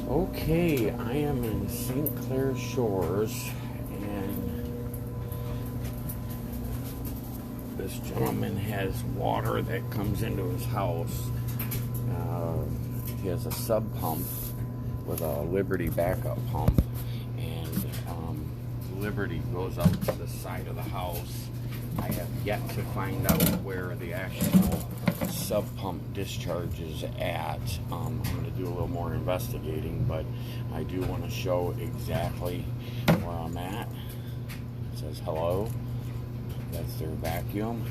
Okay, I am in St. Clair Shores, and this gentleman has water that comes into his house. He has a sub pump with a Liberty backup pump, and Liberty goes out to the side of the house. I have yet to find out where the actual sub pump discharge is at. I'm going to do a little more investigating, but I do want to show exactly where I'm at. It says hello. That's their vacuum.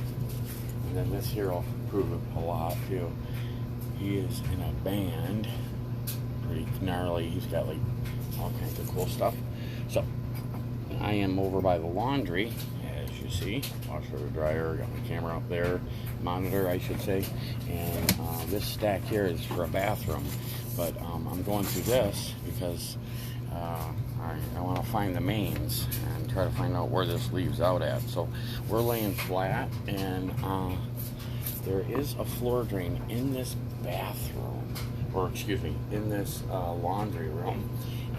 And then this here will prove it a lot too. He is in a band. Pretty gnarly. He's got like all kinds of cool stuff. So I am over by the laundry, as you see. Washer, dryer, got my camera up there, monitor I should say, and this stack here is for a bathroom, but I'm going through this because I want to find the mains and try to find out where this leaves out at. So we're laying flat, and there is a floor drain in this bathroom, or excuse me, in this laundry room,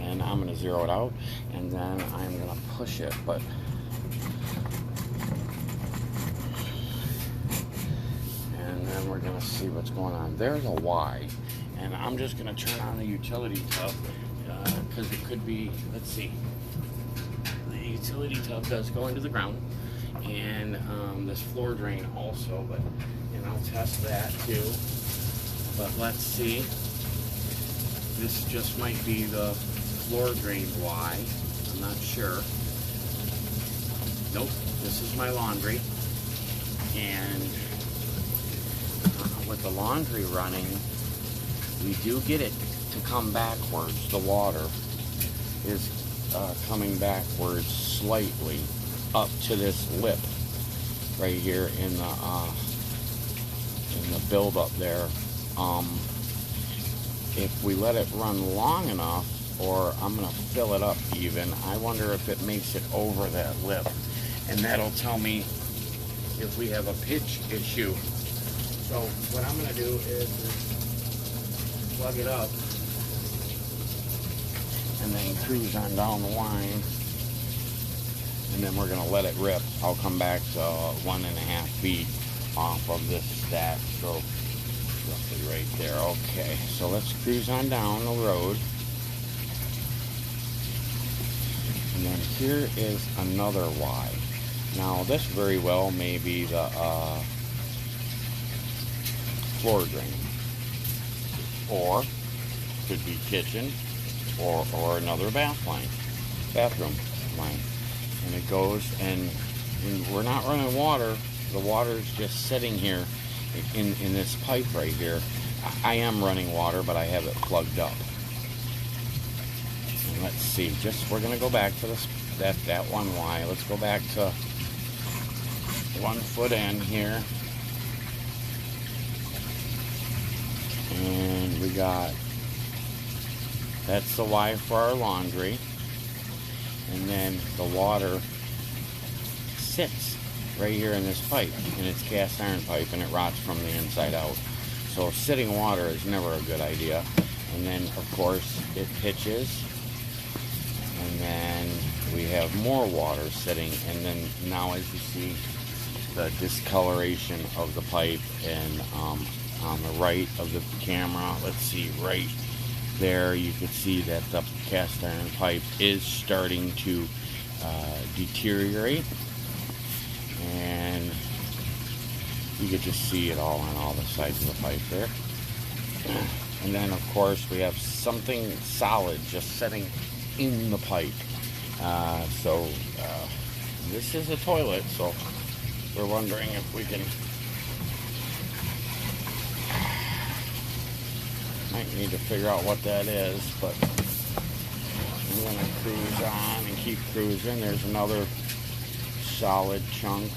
and I'm going to zero it out, and then I'm going to push it, but and then we're going to see what's going on. There's a Y, and I'm just going to turn on the utility tub, because it could be, let's see, the utility tub does go into the ground, and this floor drain also, but, and I'll test that too, but let's see. This just might be the floor drain Y. I'm not sure. Nope, this is my laundry. And with the laundry running, we do get it to come backwards. The water is coming backwards slightly up to this lip right here in the buildup there. If we let it run long enough, or I'm going to fill it up even, I wonder if it makes it over that lip, and that'll tell me if we have a pitch issue. So what I'm going to do is plug it up and then cruise on down the line, and then we're going to let it rip. I'll come back to 1.5 feet off of this stack, so roughly right there. Okay, so let's cruise on down the road. And then here is another Y. Now this very well may be the floor drain, or could be kitchen, or another bathroom line. And it goes, and we're not running water. The water's just sitting here in this pipe right here. I am running water, but I have it plugged up. And let's see, we're gonna go back to this that one Y. Let's go back to 1 foot in here, and we got, that's the Y for our laundry, and then the water sits right here in this pipe, and it's cast iron pipe, and it rots from the inside out. So sitting water is never a good idea. And then of course it pitches, and then we have more water sitting, and then now as you see the discoloration of the pipe, and on the right of the camera, let's see, right there you can see that the cast iron pipe is starting to deteriorate, and you could just see it all on all the sides of the pipe there. And then of course we have something solid just sitting in the pipe. So this is a toilet, so we're wondering if we can, might need to figure out what that is, but I'm going to cruise on and keep cruising. There's another solid chunk.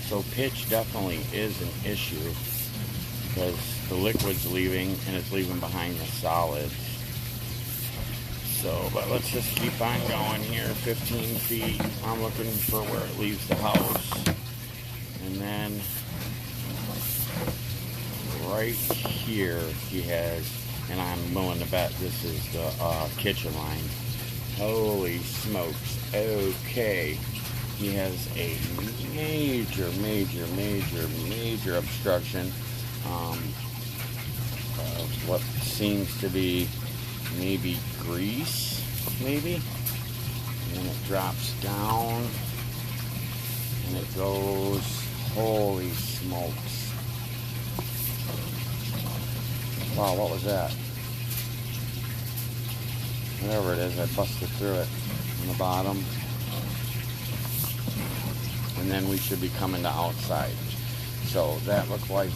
So pitch definitely is an issue, because the liquid's leaving, and it's leaving behind the solids. So, but let's just keep on going here. 15 feet. I'm looking for where it leaves the house. And then right here he has, and I'm willing to bet this is the kitchen line. Holy smokes. Okay. He has a major obstruction of what seems to be maybe grease, maybe. And then it drops down and it goes, holy smokes. Wow, what was that? Whatever it is, I busted through it on the bottom. And then we should be coming to outside. So that looked like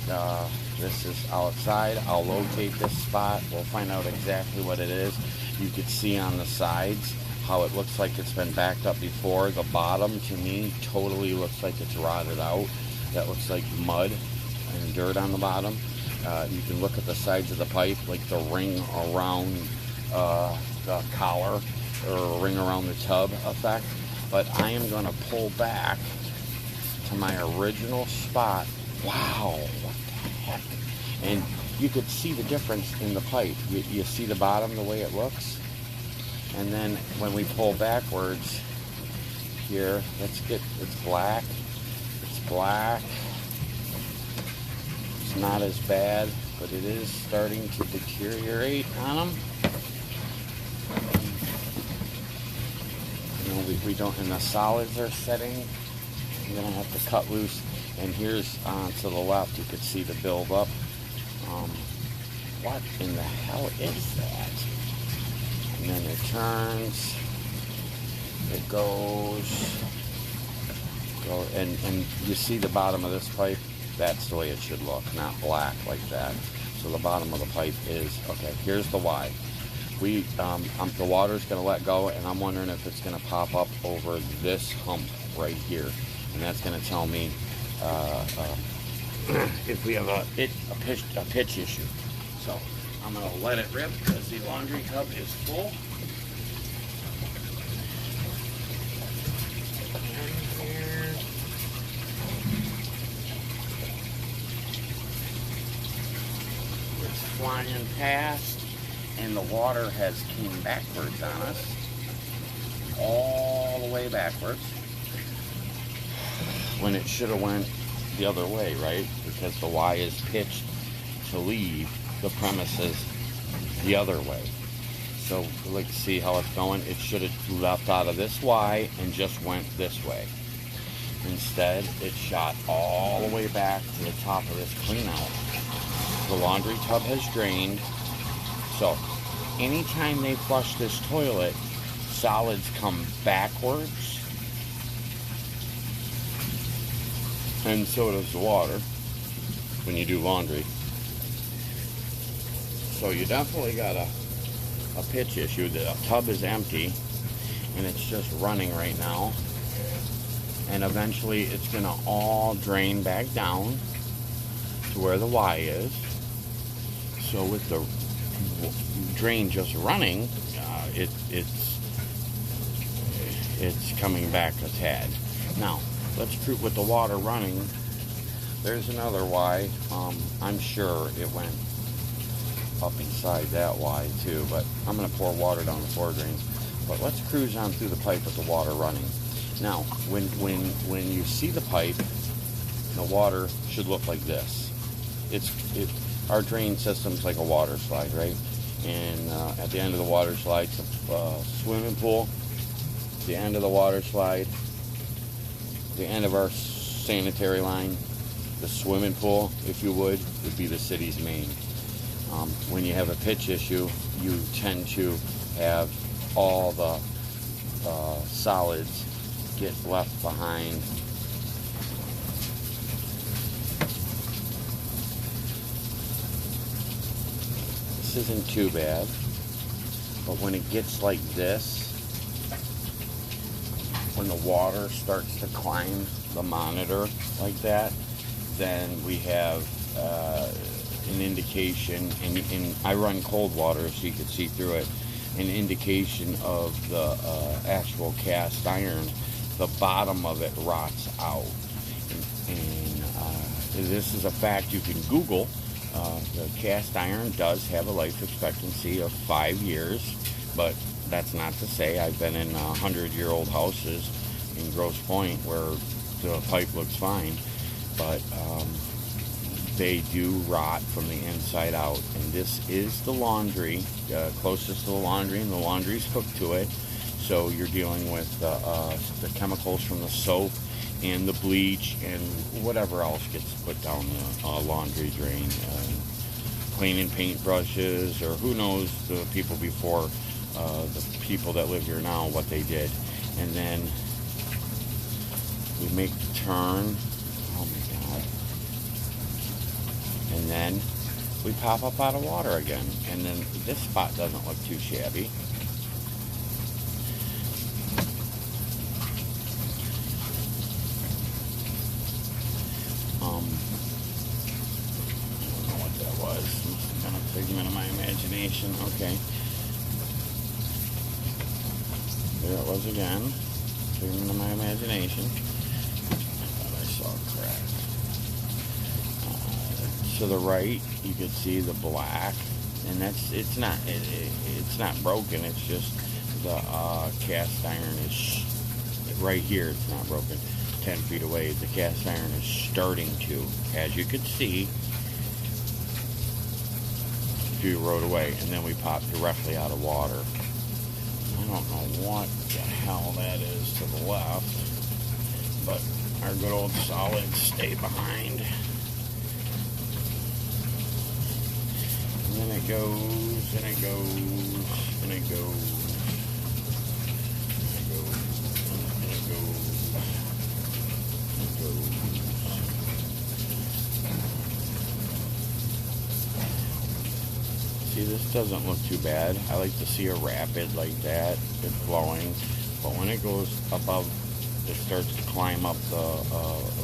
this is outside. I'll locate this spot. We'll find out exactly what it is. You could see on the sides how it looks like it's been backed up before. The bottom, to me, totally looks like it's rotted out. That looks like mud and dirt on the bottom. You can look at the sides of the pipe, like the ring around the collar or ring around the tub effect. But I am going to pull back to my original spot. Wow, what the heck? And you could see the difference in the pipe. You see the bottom, the way it looks. And then when we pull backwards here, it's black. It's black. It's not as bad, but it is starting to deteriorate on them. You know, we don't, and the solids are setting. I'm gonna have to cut loose. And here's to the left, you could see the buildup. What in the hell is that? And then it turns, it goes, and you see the bottom of this pipe. That's the way it should look, not black like that. So the bottom of the pipe is okay. Here's the why. The water's going to let go, and I'm wondering if it's going to pop up over this hump right here, and that's going to tell me if we have a pitch issue. So I'm going to let it rip because the laundry tub is full. And here, it's flying past, and the water has came backwards on us, all the way backwards, when it should have went the other way, right? Because the Y is pitched to leave the premises the other way. So let's see how it's going. It should have left out of this Y and just went this way. Instead, it shot all the way back to the top of this clean out. The laundry tub has drained. So anytime they flush this toilet, solids come backwards. And so does the water when you do laundry. So you definitely got a pitch issue. The tub is empty and it's just running right now. And eventually it's going to all drain back down to where the Y is. So with the drain just running, it's coming back a tad. Now, let's prove with the water running. There's another Y. I'm sure it went up inside that Y too, but I'm going to pour water down the floor drains. But let's cruise on through the pipe with the water running. Now, when you see the pipe, the water should look like this. Our drain system's like a water slide, right? And at the end of the water slide, it's a swimming pool. The end of the water slide, the end of our sanitary line, the swimming pool, if you would be the city's main. When you have a pitch issue, you tend to have all the solids get left behind. This isn't too bad, but when it gets like this, when the water starts to climb the monitor like that, then we have an indication, and I run cold water so you can see through it, an indication of the actual cast iron. The bottom of it rots out. And this is a fact you can Google. The cast iron does have a life expectancy of 5 years, but that's not to say I've been in 100-year-old houses in Grosse Pointe where the pipe looks fine, but they do rot from the inside out. And this is the laundry, closest to the laundry, and the laundry's hooked to it. So you're dealing with the chemicals from the soap and the bleach and whatever else gets put down the laundry drain. Cleaning paintbrushes, or who knows, the people before, the people that live here now, what they did. And then we make the turn. Oh my God. And then we pop up out of water again. And then this spot doesn't look too shabby. Figment of my imagination. Okay. There it was again. Figment of my imagination. I thought I saw a crack. To the right, you can see the black, and it's not broken. It's just the cast iron is right here. It's not broken. 10 feet away, the cast iron is starting to, as you could see, few rode away, and then we popped directly out of water. I don't know what the hell that is to the left, but our good old solids stay behind. And then it goes, and it goes, and it goes, and it goes, and it goes, and it goes. See, this doesn't look too bad. I like to see a rapid like that. It's flowing. But when it goes above, it starts to climb up the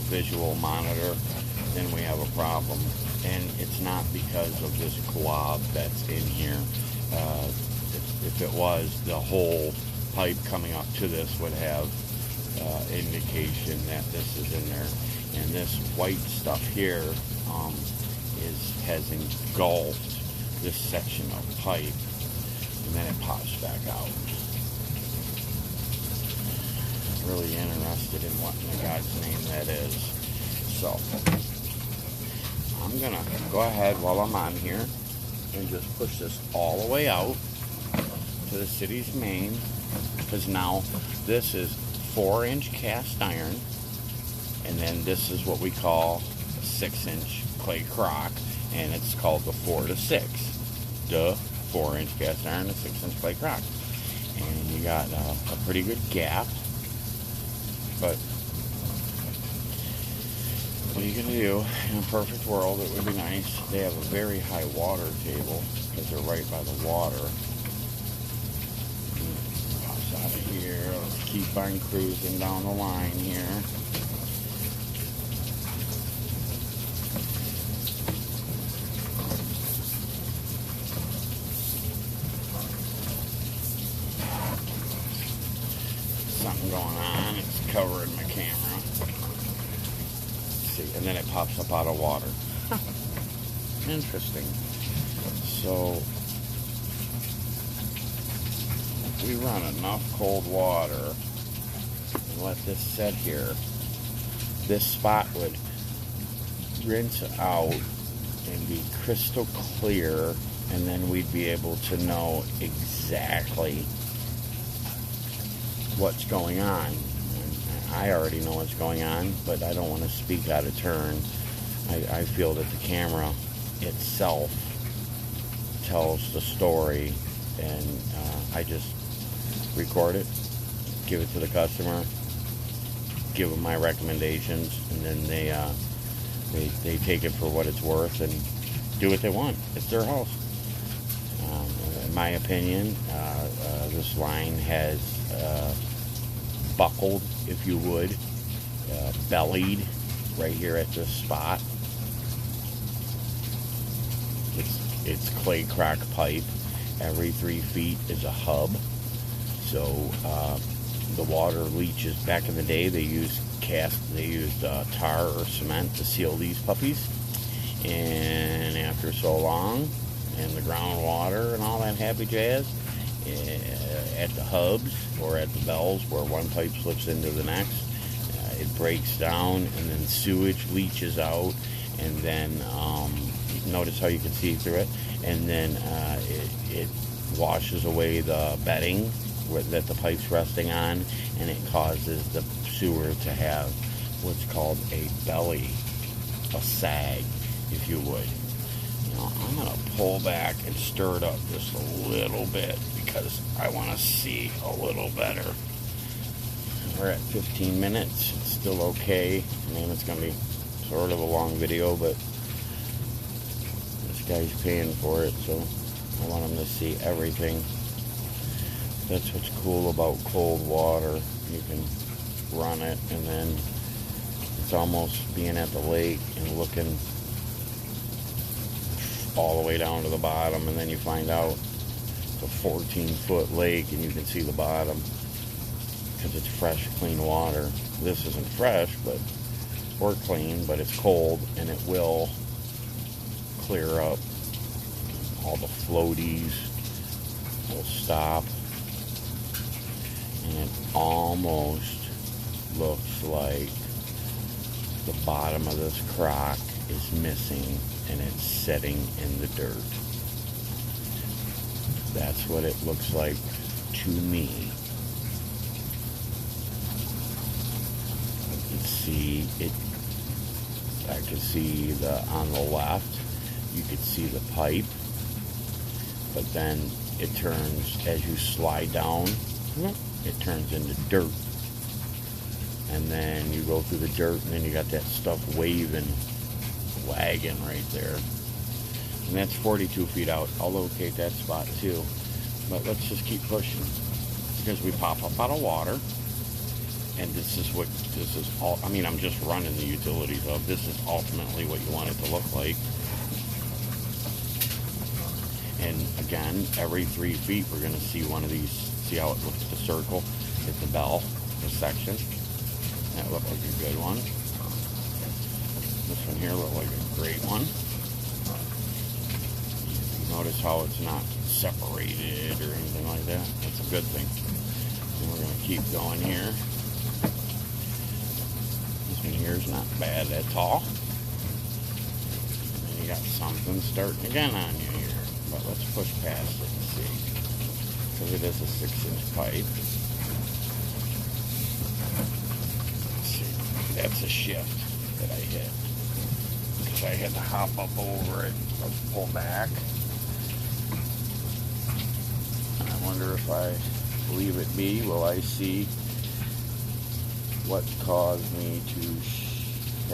visual monitor, then we have a problem. And it's not because of this glob that's in here. If it was, the whole pipe coming up to this would have indication that this is in there. And this white stuff here has engulfed this section of pipe, and then it pops back out. Really interested in what in God's name that is. So I'm gonna go ahead while I'm on here and just push this all the way out to the city's main, because now this is 4-inch cast iron, and then this is what we call a 6-inch clay crock, and it's called the 4 to 6. The 4-inch cast iron, a 6-inch clay crock. And you got a pretty good gap. But what are you going to do? In a perfect world, it would be nice. They have a very high water table because they're right by the water. Pops out of here. Let's keep on cruising down the line here. Something going on. It's covering my camera. Let's see, and then it pops up out of water. Interesting. So if we run enough cold water and let this set here, this spot would rinse out and be crystal clear, and then we'd be able to know exactly what's going on. And I already know what's going on, but I don't want to speak out of turn. I feel that the camera itself tells the story, and I just record it, give it to the customer, give them my recommendations, and then they take it for what it's worth and do what they want. It's their house. In my opinion, this line has buckled, if you would, bellied right here at this spot. It's clay crock pipe. Every 3 feet is a hub. So the water leaches. Back in the day, they used tar or cement to seal these puppies, And after so long, and the groundwater and all that happy jazz, at the hubs or at the bells where one pipe slips into the next, it breaks down, and then sewage leaches out, and then notice how you can see through it, and then it washes away the bedding that the pipe's resting on, and it causes the sewer to have what's called a belly, a sag, if you would. Now, I'm going to pull back and stir it up just a little bit because I want to see a little better. We're at 15 minutes. It's still okay. I mean, it's going to be sort of a long video, but this guy's paying for it, so I want him to see everything. That's what's cool about cold water. You can run it, and then it's almost being at the lake and looking all the way down to the bottom, and then you find out it's a 14-foot lake and you can see the bottom because it's fresh, clean water. This isn't fresh, or clean, but it's cold, and it will clear up. All the floaties will stop, and it almost looks like the bottom of this crock is missing and it's setting in the dirt. That's what it looks like to me. I can see it. I can see on the left, you could see the pipe, but then it turns, as you slide down, it turns into dirt. And then you go through the dirt, and then you got that stuff wagging right there. And that's 42 feet out. I'll locate that spot too. But let's just keep pushing, because we pop up out of water. And this is all, I mean, I'm just running the utilities of. This is ultimately what you want it to look like. And again, every 3 feet, we're going to see one of these. See how it looks, the circle? It's the bell, the section. That looked like a good one. This one here looked like a great one. Notice how it's not separated or anything like that. That's a good thing. And we're going to keep going here. This one here is not bad at all. And then you got something starting again on you here. But let's push past it and see. Because it is a 6-inch pipe. That's a shift that I hit, because I had to hop up over it. Let's pull back. I wonder if I leave it be, will I see what caused me to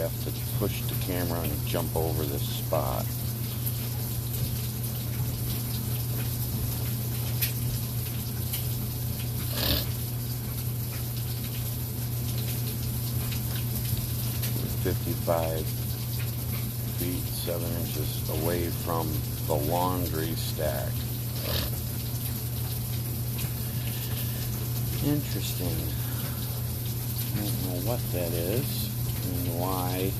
have to push the camera and jump over this spot. We're 55 feet, 7 inches away from the laundry stack. Interesting. I don't know what that is and why.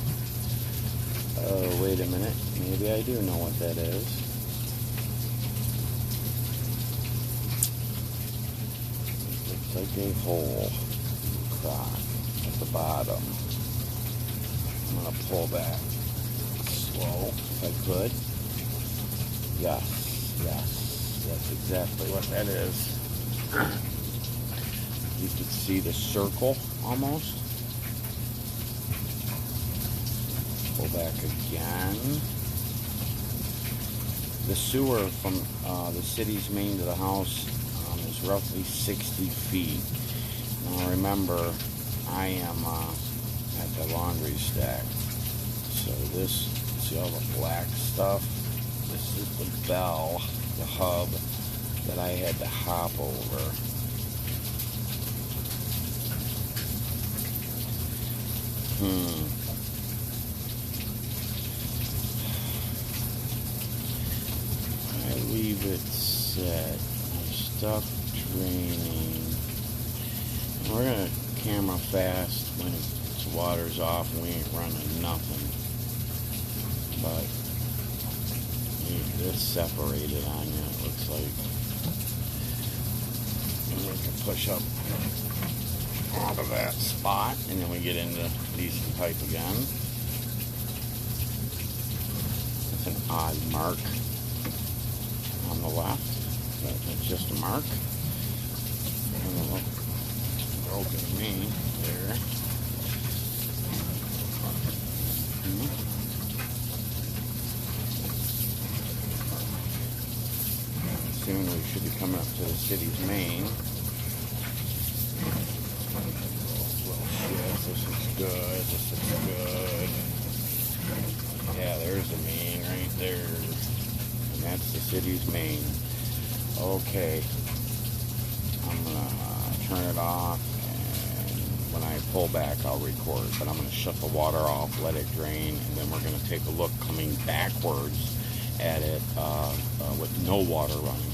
Oh, wait a minute. Maybe I do know what that is. It looks like a hole crock at the bottom. I'm going to pull back slow if I could. Yes, that's exactly what that is. You can see the circle almost. Pull back again. The sewer from the city's main to the house is roughly 60 feet. Now remember, I am at the laundry stack. So this, see all the black stuff? This is the bell, the hub that I had to hop over. I leave it set. I'm stuck draining. And we're gonna camera fast when the water's off and we ain't running nothing. But This separated on you, it looks like. And we can push up out of that spot, and then we get into decent pipe again. It's an odd mark on the left, but it's just a mark. And a little broken main there. Soon we should be coming up to the city's main. This is good. This is good. Yeah, there's the main right there. And that's the city's main. Okay. I'm going to turn it off. And when I pull back, I'll record. But I'm going to shut the water off, let it drain. And then we're going to take a look coming backwards at it with no water running.